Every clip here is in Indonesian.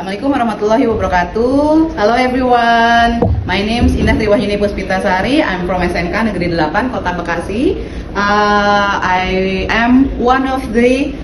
Assalamualaikum warahmatullahi wabarakatuh. Hello everyone. My name is Indah Triwahyuni Puspitasari. I'm from SMK Negeri 8 Kota Bekasi. I am one of the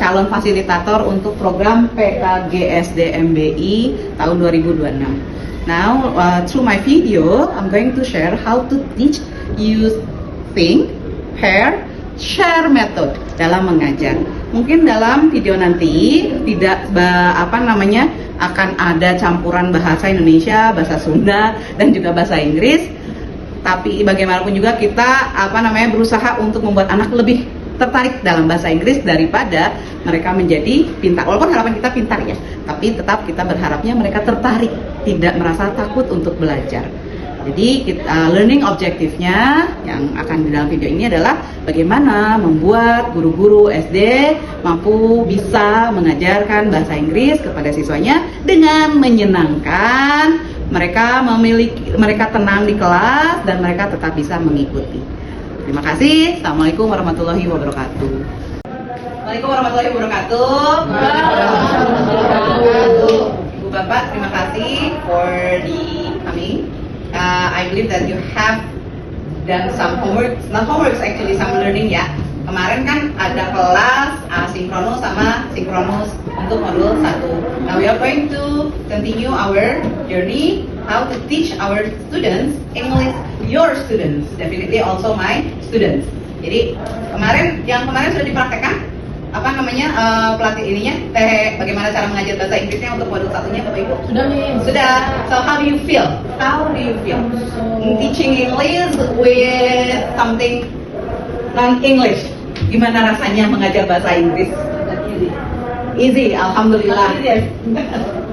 calon fasilitator untuk program PKGSD MBI tahun 2026. Now, through my video, I'm going to share how to teach you think, pair, share method dalam mengajar. Mungkin dalam video nanti tidak akan ada campuran bahasa Indonesia, bahasa Sunda dan juga bahasa Inggris. Tapi bagaimanapun juga kita berusaha untuk membuat anak lebih tertarik dalam bahasa Inggris daripada mereka menjadi pintar. Walaupun harapan kita pintar ya, tapi tetap kita berharapnya mereka tertarik, tidak merasa takut untuk belajar. Jadi learning objektifnya yang akan di dalam video ini adalah bagaimana membuat guru-guru SD mampu bisa mengajarkan bahasa Inggris kepada siswanya dengan menyenangkan, mereka tenang di kelas dan mereka tetap bisa mengikuti. Terima kasih. Assalamualaikum warahmatullahi wabarakatuh. Waalaikumsalam warahmatullahi wabarakatuh. Ibu Bapak, terima kasih for the coming. I believe that you have done some homework, not homeworks actually, some learning ya. Kemarin kan ada kelas asinkronus sama sinkronus untuk modul 1. Now we are going to continue our journey how to teach our students English, your students, definitely also my students. Jadi kemarin sudah dipraktekkan pelatih ininya bagaimana cara mengajar bahasa Inggrisnya untuk modul 1-nya Bapak Ibu? Sudah. So how do you feel? Teaching English with something non-English. Gimana rasanya mengajar bahasa Inggris? Easy, alhamdulillah.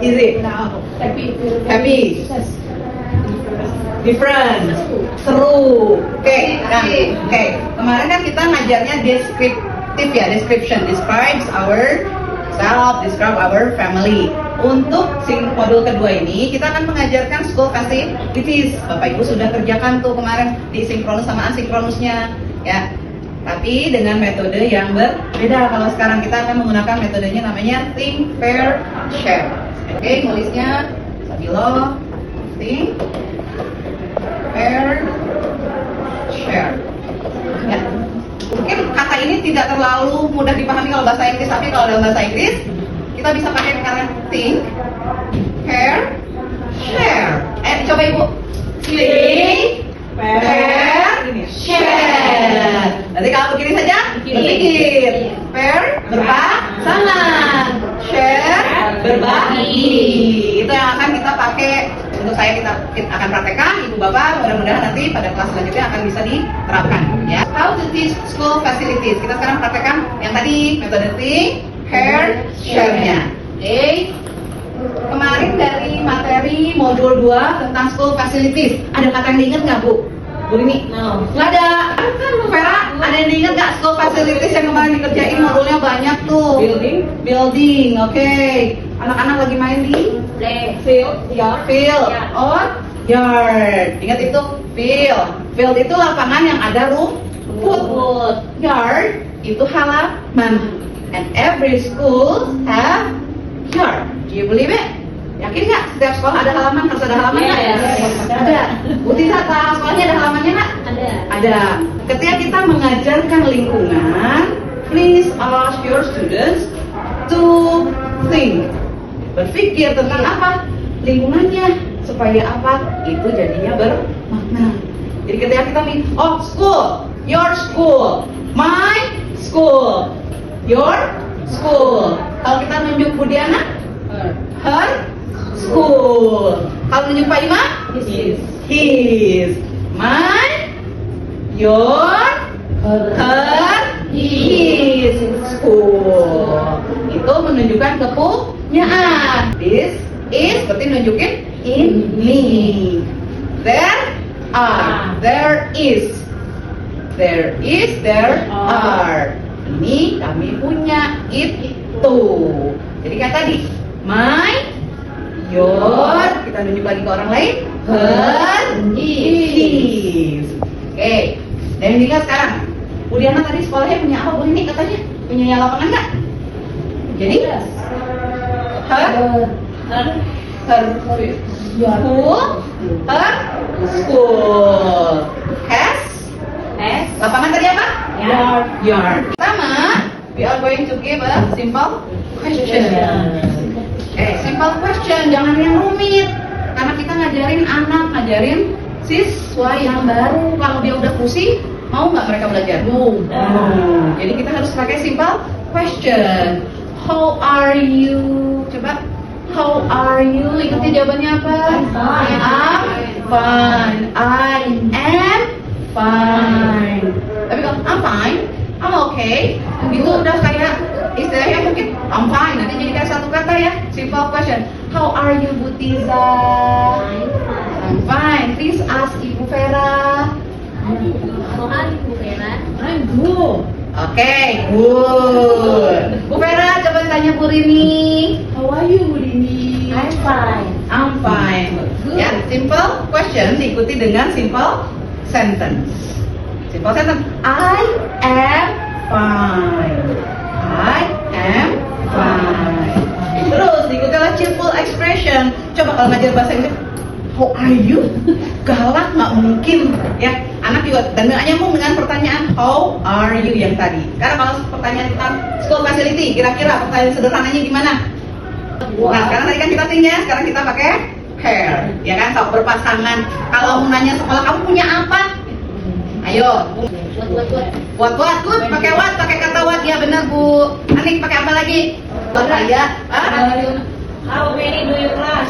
Easy. Happy. Different. Seru. Oke. Kemarin kan kita ngajarnya description, describes our self, describe our family. Untuk modul kedua ini kita akan mengajarkan school facilities. Bapak Ibu sudah kerjakan tuh kemarin di sinkronus sama asinkronusnya ya. Tapi dengan metode yang berbeda. Kalau sekarang kita akan menggunakan metodenya namanya think, pair, share. Oke, tulisnya Sabilo, think, pair, share. Ya. Mungkin kata ini tidak terlalu mudah dipahami kalau bahasa Inggris, tapi kalau dalam bahasa Inggris kita bisa pakai kata think, pair, share. Coba Ibu. Think, pair, share. Nanti kalau begini saja, berpikir. Pair, berpasangan. Share, berbagi. Itu yang akan kita pakai. Untuk saya kita akan praktekkan, Ibu Bapak mudah-mudahan nanti pada kelas selanjutnya akan bisa diterapkan ya. How to teach school facilities. Kita sekarang praktekkan yang tadi metode think, pair, share-nya. Oke. Kemarin dari materi modul 2 tentang school facilities, ada kata yang diingat nggak Bu? Bu Rini? No. Nggak ada. Kan Bu Vera, ada yang diingat nggak school facilities yang kemarin dikerjain modulnya banyak tuh? Building. Oke. Anak-anak lagi main di field, or yard. Ingat itu field. Field itu lapangan yang ada rumput. Yard itu halaman. And every school have yard. Do you believe it? Yakin nggak? Setiap sekolah ada halaman, harus ada halaman nggak? Ada. Bu Tita, sekolahnya ada halamannya nggak? Ada. Ketika kita mengajarkan lingkungan, please ask your students to think. Berpikir tentang apa? Lingkungannya. Supaya apa? Itu jadinya bermakna. Jadi ketika kita school, your school, my school, your school. Kalau kita nunjuk Bu Diana, her school. Kalau nunjuk Pak Ima, his. My, your, her, his school. Itu menunjukkan kepunyaan. This is berarti nunjukin ini. There are. There is. There are. Ini kami punya itu. Jadi kayak tadi, my, your, kita nunjuk lagi ke orang lain, her, his. Oke. Dan yang tinggal sekarang, Bu Diana tadi sekolahnya punya apa Bu ini katanya? Punya lapangan nggak? Jadi her Her school. Her school. Has. Lapangan tadi apa? Yard. Pertama, we are going to give a simple question. Simple question, jangan yang rumit. Karena kita ngajarin anak, ngajarin siswa yang baru. Kalau dia udah pusing, mau nggak mereka belajar? Jadi kita harus pakai simple question. How are you? Coba. How are you? Ikuti jawabannya apa? I'm fine. I am fine. Tapi kalau I'm fine, I'm okay. Itu udah kayak istilahnya mungkin I'm fine. Nanti jadi kayak satu kata ya. Simple question. How are you, Bu Tiza? I'm fine. Please ask Ibu Vera. How are you, Bu Vera? I'm good. Oke, good. Bu Vera, coba tanya Bu Rini. How are you, Bu Rini? I'm fine. I'm fine. Good. Ya, simple question diikuti dengan simple sentence. Simple sentence. I am fine. I am fine. Terus diikuti oleh cheerful expression. Coba kalau ngajar bahasa Inggris, how are you? Galak nggak mungkin ya. Anak juga dan nggak nyambung dengan pertanyaan how are you yang tadi. Karena kalau pertanyaan tentang school facility, kira-kira pertanyaan sederhananya gimana? Nah, sekarang tadi kan kita tinggal, sekarang kita pakai hair, ya kan? So, berpasangan. Kalau mau nanya sekolah kamu punya apa? Ayo. What? Good. Pakai what? Pakai kata what? Ya benar Bu. Anik pakai apa lagi? Saya. How many do you class?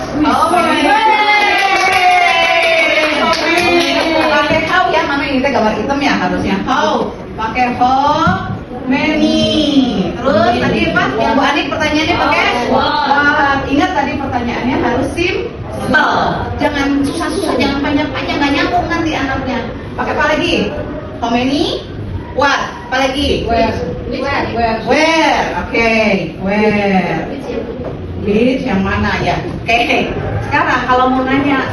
Pakai how ya, mama ini teh gambar hitam ya harusnya. How? Pakai how many. Terus tadi apa? Yang Bu Anik pertanyaannya pakai what. Ingat tadi pertanyaannya harus simple. Jangan susah-susah, jangan panjang-panjang, nggak nyambung nanti anaknya. Pakai apa lagi? How many? What? Apa lagi? Where? Where? Oke. Where? Which yang mana ya? Oke. Sekarang kalau mau nanya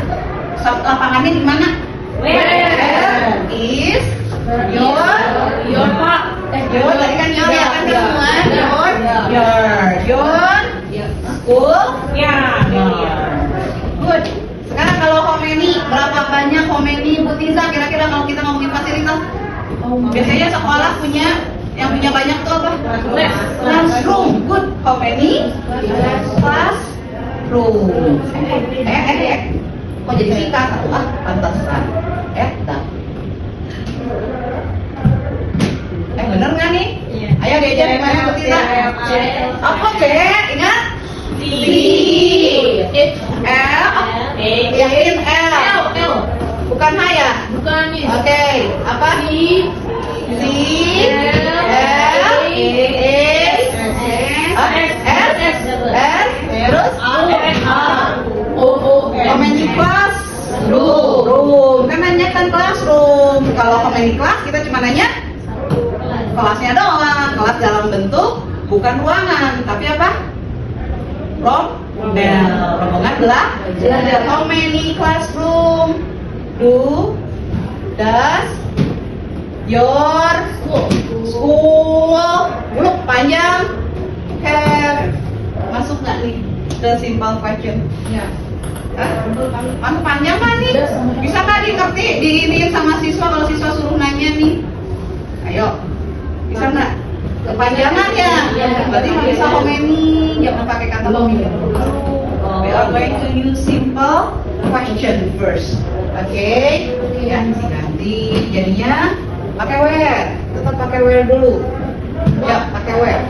lapangannya di mana? Where is your park? Your tadi kan your ya kan semua. Your school. Ya. Good. Sekarang kalau how many, berapa banyak how many Bu Tiza kira-kira kalau kita ngomongin fasilitas? Biasanya sekolah punya yang punya banyak tuh apa? Classroom. Good. How many? Classroom. Kok jadi singkat? Pantesan. Bener nggak nih? Iya. Ayo diajarin mana Bu Tiza? Oke, ingat? Yakin L. Bukan H ya? Bukan nih. Oke, apa? C L S terus how many classroom? Kan nanya kan classroom. Kalau how many class kita cuma nanya kelasnya doang. Kelas dalam bentuk bukan ruangan, tapi apa? Rombongan belajar. How many classroom does your school? Belum panjang. Have. Masuk nggak nih? The simple question. Ya. Masuk panjang nggak nih? Bisa nggak dikerti diiniin sama siswa kalau siswa suruh nanya nih? Ayo. Bisa nggak? Kepanjangan ya. Berarti nggak bisa how many. Jangan pakai kata how many. We are going to use simple question first. Oke. Ya, ganti. Jadinya pakai where. Tetap pakai where dulu. Ya, pakai where.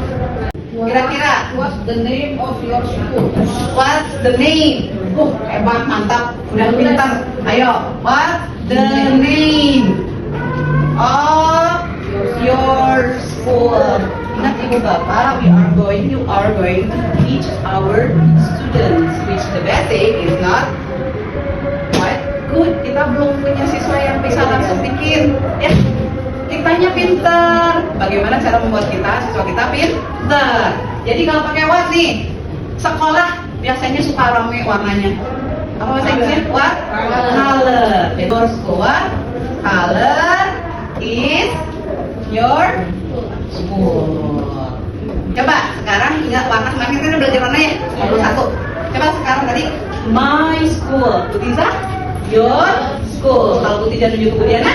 Kira-kira What's the name of your school? what's the name? Hebat, mantap, udah pintar. Ayo, what's the name of your school? Ingat Ibu Bapak, you are going to teach our students, which the basic is not quite good. Kita belum punya siswa yang bisa langsung bikin, ya. Kitanya pintar. Bagaimana cara membuat siswa kita pintar? Jadi kalau pakai what nih, sekolah biasanya suka rame warnanya. Apa bahasa Inggrisnya? What? Color. Jadi your school, color is your school. Coba sekarang ingat warna, kemarin kita udah belajar warna ya? Satu. Coba sekarang tadi my school. Butiza, your school. Kalau Butiza tunjuk ke Bu Diana,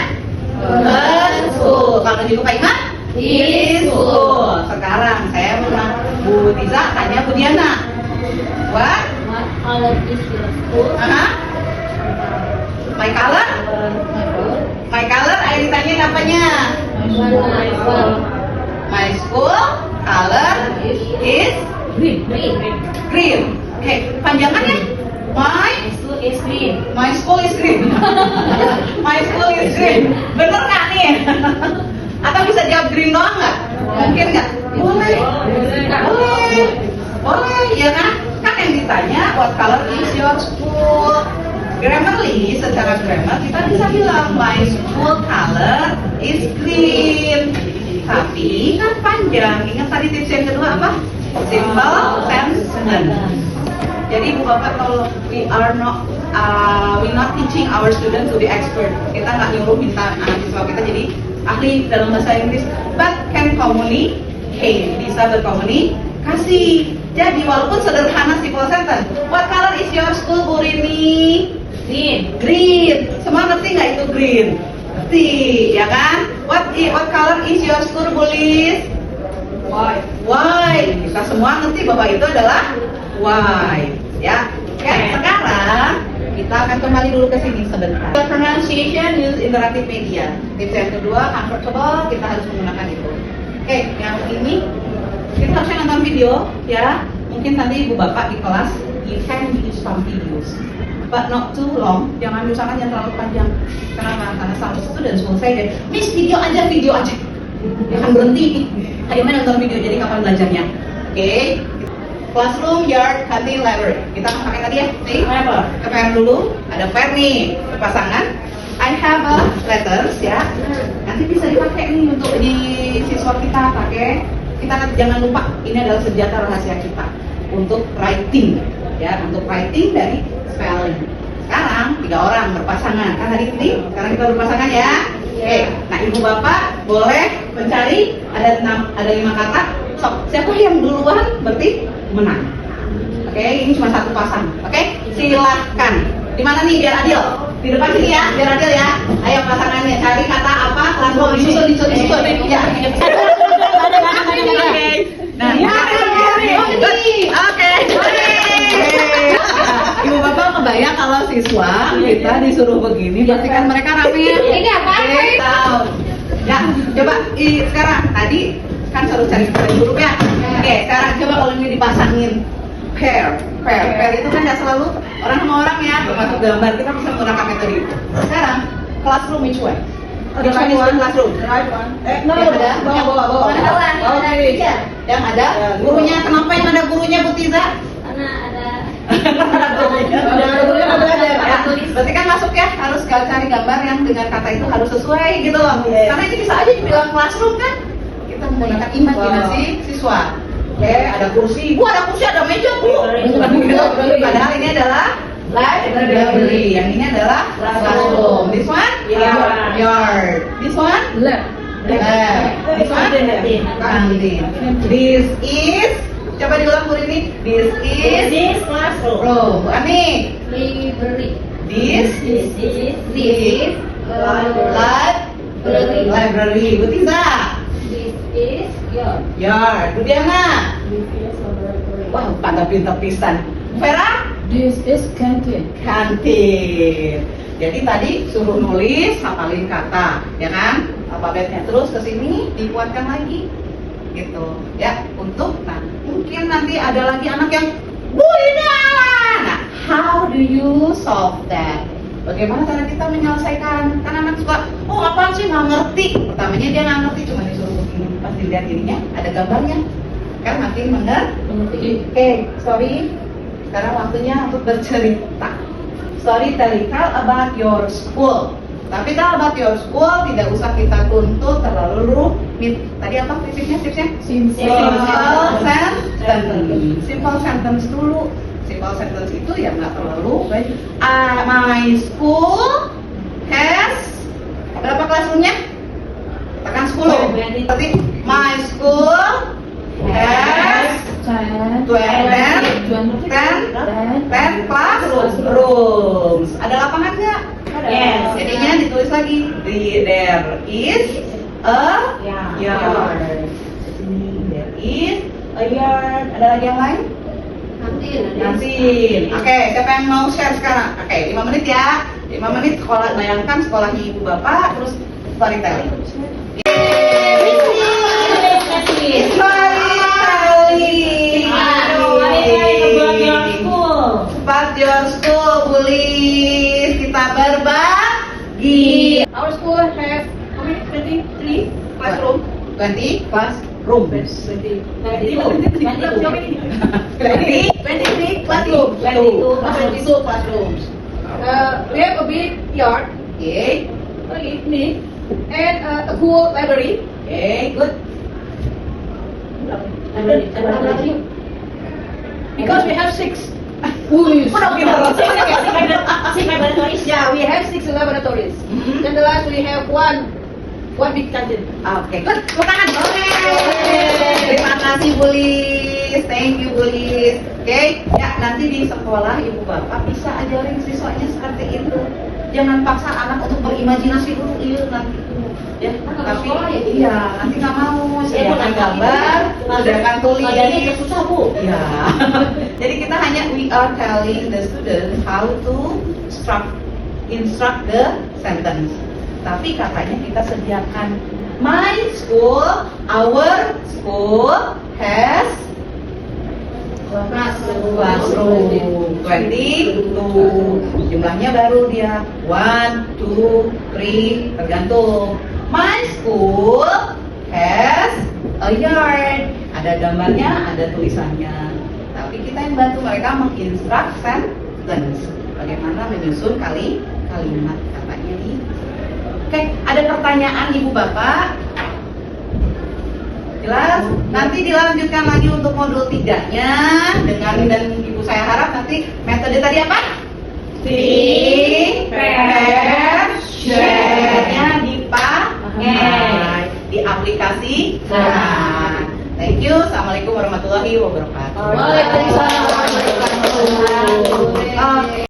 her school. Kalau tunjuk ke Pak Iman, his school. Sekarang saya mau Butiza tanya Bu Diana. What? What color is your school? My color? My color, ayo ditanyain apanya? My school color is Green. green. Oke, panjangannya my School is green. my school is green. My school is green. Bener nggak nih? Atau bisa jawab green doang nggak? Mungkin nggak? Boleh. Boleh, ya kan? Kan yang ditanya what color is your school? Grammarly, secara grammar kita bisa bilang my school color is green. Tapi kan panjang. Ingat tadi tips yang kedua apa? Simple sentence. Jadi Bu Bapak kalau we not teaching our students to be expert. Kita nggak nyuruh minta siswa kita jadi ahli dalam bahasa Inggris, but can communicate, bisa berkomunikasi. Jadi walaupun sederhana simple sentence. What color is your school, Bu Rini? Green. Green. Semua ngerti nggak itu green? Ngerti, ya kan? What color is your school, Bu Lis? White. White. Kita semua ngerti bahwa itu adalah white, ya. Oke, sekarang kita akan kembali dulu ke sini sebentar. The pronunciation use interactive media. Tips yang kedua, comfortable, kita harus menggunakan itu. Oke, yang ini kita harusnya nonton video, ya. Mungkin nanti Ibu Bapak di kelas, you can use some videos, but not too long. Jangan misalkan yang terlalu panjang. Kenapa? Karena sama student selesai deh. Miss, video aja. Jangan berhenti. Ayo main nonton video, jadi kapan belajarnya? Oke. Classroom, yard, canteen, library. Kita akan pakai tadi ya. Nih, ke pair dulu. Ada pair nih, berpasangan. I have a letters ya. Nanti bisa dipakai nih untuk di siswa kita pakai. Kita jangan lupa ini adalah senjata rahasia kita untuk writing ya, untuk writing dari spelling. Sekarang 3 orang berpasangan. Kan hari ini sekarang kita berpasangan ya. Oke. Nah, Ibu Bapak boleh mencari ada 5 kata. So, siapa yang duluan berarti menang. Oke, ini cuma 1 pasang. Oke, silahkan. Di mana nih biar adil? Di depan sini ya, biar adil ya. Ayo pasangannya cari kata apa? Langsung disusun. Ya. Nah, oke. Ibu Bapak kebayang kalau siswa kita disuruh begini, pasti kan mereka rame ya. Ini apa? Ya, coba sekarang tadi kan suruh cari huruf ya. Oke, sekarang coba kalau ini dipasangin pair itu kan nggak selalu orang sama orang ya, termasuk gambar kita bisa menggunakan metode itu. Sekarang classroom which one? Which one is the classroom? Bawa. Oke. Yang ada gurunya. Kenapa yang ada gurunya, Bu Tiza? Karena ada Berarti kan masuk ya, harus cari gambar yang dengan kata itu harus sesuai gitu loh. Karena ini bisa aja dibilang classroom kan. Kita menggunakan imajinasi siswa. Oke, ada kursi. Bu, ada kursi, ada meja, Bu. Padahal ini adalah library. Yang ini adalah classroom. This one? Yard. This one? left. This one? Kantin. This is, coba diulang Bu Rini. This is classroom. Bu Ani. Library. This is library. Bu Tiza. This is your. Yard. Bu Diana. Wah, pada pintar pisan. Vera? This is canteen. Kantin. Jadi tadi suruh nulis, hafalin kata, ya kan? Alfabetnya terus ke sini dikuatkan lagi, gitu. Ya, untuk mungkin nanti ada lagi anak yang Bu Ina. Nah, how do you solve that? Bagaimana cara kita menyelesaikan? Kan anak suka, oh apaan sih nggak ngerti. Pertamanya dia nggak ngerti, cuma disuruh begini. Pas dilihat ininya, ada gambarnya, kan makin mengerti. Oke, sorry. Sekarang waktunya untuk bercerita. Storytelling, tell about your school. Tapi tell about your school tidak usah kita tuntut terlalu rumit. Tadi apa tipsnya? Simple sentence. Simple sentence dulu. Simple sentence itu ya nggak terlalu banyak. My school has berapa classroomnya? Tekan 10. Berarti my school has 10 rooms. Ada lapangan nggak? Yes. Jadinya ditulis lagi. There is a yard. There is a yard. Ada lagi yang lain? Kantin. Oke, siapa yang mau share sekarang? Oke, 5 menit ya. 5 menit sekolah. Bayangkan sekolahnya ibu bapak, terus storytelling. About your school, Bulis. Kita berbagi. Our school have how many? 23 classroom. 20 classrooms. 23 classroom. 22 classrooms. We have a big yard, Okay. neat, and a cool library. Okay, good. Because we have 6. Yeah, we have 6 laboratories. Mhm. And the last we have one big canteen. Oke, good. Tepuk tangan. Oke. Terima kasih Bulis. Thank you Bulis. Oke, ya nanti di sekolah ibu bapak bisa ajarin siswanya seperti itu. Jangan paksa anak untuk berimajinasi dulu, iya nanti dulu. Ya, tapi iya nanti nggak mau. Sediakan gambar, sediakan tulis. Susah Bu. Iya. Jadi kita hanya we are telling the student how to instruct the sentence. Tapi katanya kita sediakan my school, our school has classroom 22. Jumlahnya baru dia 1, 2, 3 tergantung. My school has a yard. Ada gambarnya, ada tulisannya. Tapi kita yang bantu mereka menginstruct sentence. Bagaimana menyusun kalimat katanya di. Oke, ada pertanyaan ibu bapak? Jelas? Nanti dilanjutkan lagi untuk modul 3-nya dengan dan ibu saya harap nanti metode tadi apa? Think, pair, share-nya dipakai, diaplikasikan. Thank you. Assalamualaikum warahmatullahi wabarakatuh. Waalaikumsalam warahmatullahi wabarakatuh.